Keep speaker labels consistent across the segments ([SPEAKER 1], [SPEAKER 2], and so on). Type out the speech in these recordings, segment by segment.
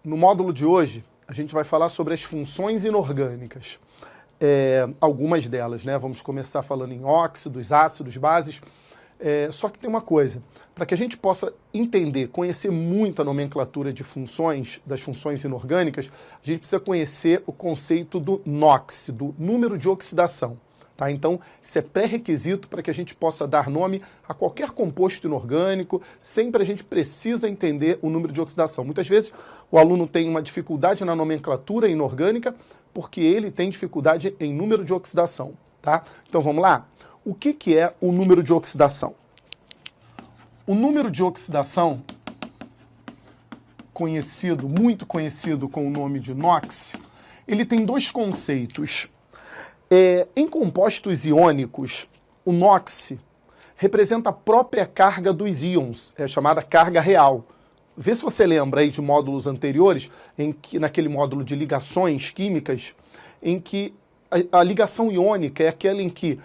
[SPEAKER 1] No módulo de hoje, a gente vai falar sobre as funções inorgânicas. Algumas delas, né? Vamos começar falando em óxidos, ácidos, bases. Só que tem uma coisa, para que a gente possa entender, conhecer muito a nomenclatura de funções, das funções inorgânicas, a gente precisa conhecer o conceito do NOx, do número de oxidação. Tá? Então, isso é pré-requisito para que a gente possa dar nome a qualquer composto inorgânico. Sempre a gente precisa entender o número de oxidação. Muitas vezes o aluno tem uma dificuldade na nomenclatura inorgânica porque ele tem dificuldade em número de oxidação. Tá? Então vamos lá? O que é o número de oxidação? O número de oxidação, muito conhecido com o nome de NOx, ele tem dois conceitos. Em compostos iônicos, o NOx representa a própria carga dos íons, chamada carga real. Vê se você lembra aí de módulos anteriores, naquele módulo de ligações químicas, em que a ligação iônica é aquela em que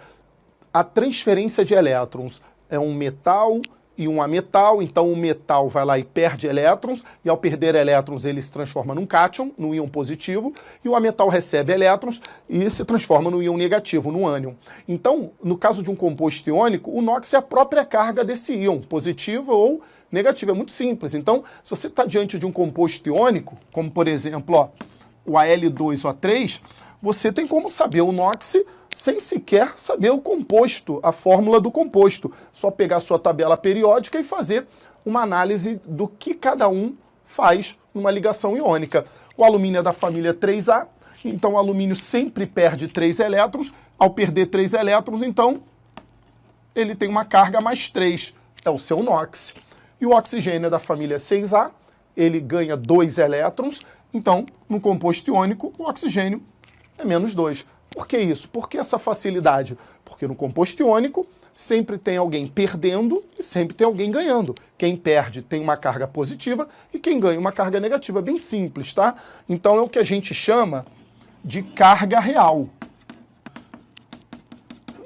[SPEAKER 1] a transferência de elétrons é um metal e um ametal, então o metal vai lá e perde elétrons, e ao perder elétrons ele se transforma num cátion, num íon positivo, e o ametal recebe elétrons e se transforma no íon negativo, no ânion. Então, no caso de um composto iônico, o NOx é a própria carga desse íon, positiva ou negativa, é muito simples. Então, se você está diante de um composto iônico, como por exemplo, o Al2O3, você tem como saber o NOx sem sequer saber o composto, a fórmula do composto. Só pegar a sua tabela periódica e fazer uma análise do que cada um faz numa ligação iônica. O alumínio é da família 3A, então o alumínio sempre perde 3 elétrons. Ao perder 3 elétrons, então, ele tem uma carga mais 3, é o seu NOx. E o oxigênio é da família 6A, ele ganha 2 elétrons, então, no composto iônico, o oxigênio é menos 2. Por que isso? Por que essa facilidade? Porque no composto iônico sempre tem alguém perdendo e sempre tem alguém ganhando. Quem perde tem uma carga positiva e quem ganha uma carga negativa. Bem simples, tá? Então é o que a gente chama de carga real.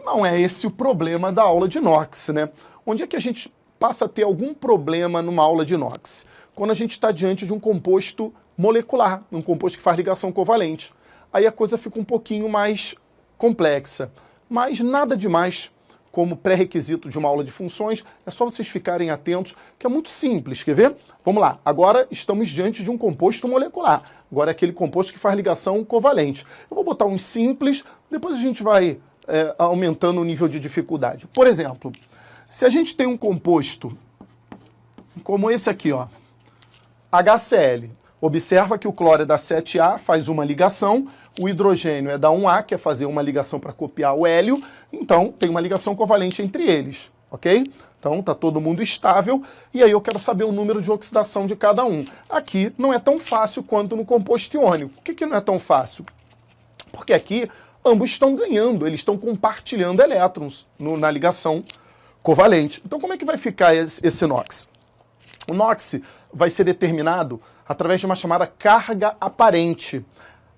[SPEAKER 1] Não é esse o problema da aula de NOx, né? Onde é que a gente passa a ter algum problema numa aula de NOx? Quando a gente está diante de um composto molecular, um composto que faz ligação covalente. Aí a coisa fica um pouquinho mais complexa. Mas nada demais como pré-requisito de uma aula de funções, é só vocês ficarem atentos, que é muito simples, quer ver? Vamos lá, agora estamos diante de um composto molecular. Agora é aquele composto que faz ligação covalente. Eu vou botar uns simples, depois a gente vai aumentando o nível de dificuldade. Por exemplo, se a gente tem um composto como esse aqui, ó, HCl, observa que o cloro é da 7A, faz uma ligação, o hidrogênio é da 1A, que é fazer uma ligação para copiar o hélio, então tem uma ligação covalente entre eles, ok? Então está todo mundo estável, e aí eu quero saber o número de oxidação de cada um. Aqui não é tão fácil quanto no composto iônico. Por que não é tão fácil? Porque aqui ambos estão ganhando, eles estão compartilhando elétrons na ligação covalente. Então como é que vai ficar esse NOx? O NOx vai ser determinado através de uma chamada carga aparente.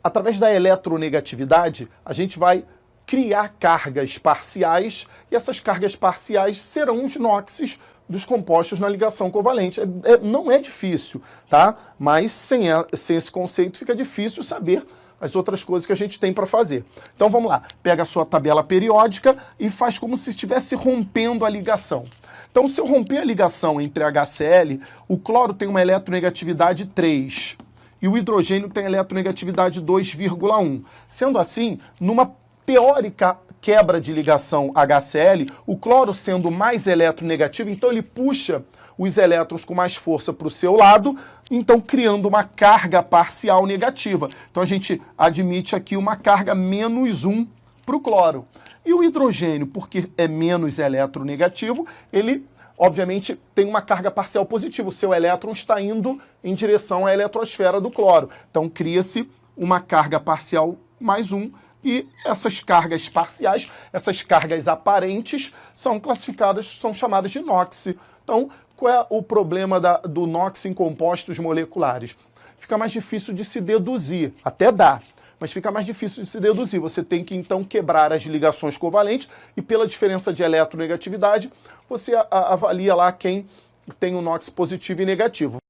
[SPEAKER 1] Através da eletronegatividade, a gente vai criar cargas parciais, e essas cargas parciais serão os NOxes dos compostos na ligação covalente. Não é difícil, tá? Mas sem esse conceito fica difícil saber as outras coisas que a gente tem para fazer. Então vamos lá, pega a sua tabela periódica e faz como se estivesse rompendo a ligação. Então, se eu romper a ligação entre HCl, o cloro tem uma eletronegatividade 3 e o hidrogênio tem eletronegatividade 2,1. Sendo assim, numa teórica quebra de ligação HCl, o cloro sendo mais eletronegativo, então ele puxa os elétrons com mais força para o seu lado, então criando uma carga parcial negativa. Então a gente admite aqui uma carga menos 1 para o cloro. E o hidrogênio, porque é menos eletronegativo, ele, obviamente, tem uma carga parcial positiva. O seu elétron está indo em direção à eletrosfera do cloro. Então, cria-se uma carga parcial mais 1, e essas cargas parciais, essas cargas aparentes, são classificadas, são chamadas de NOx. Então, qual é o problema do NOx em compostos moleculares? Fica mais difícil de se deduzir, até dá, mas fica mais difícil de se deduzir. Você tem que, então, quebrar as ligações covalentes e, pela diferença de eletronegatividade, você avalia lá quem tem o NOx positivo e negativo.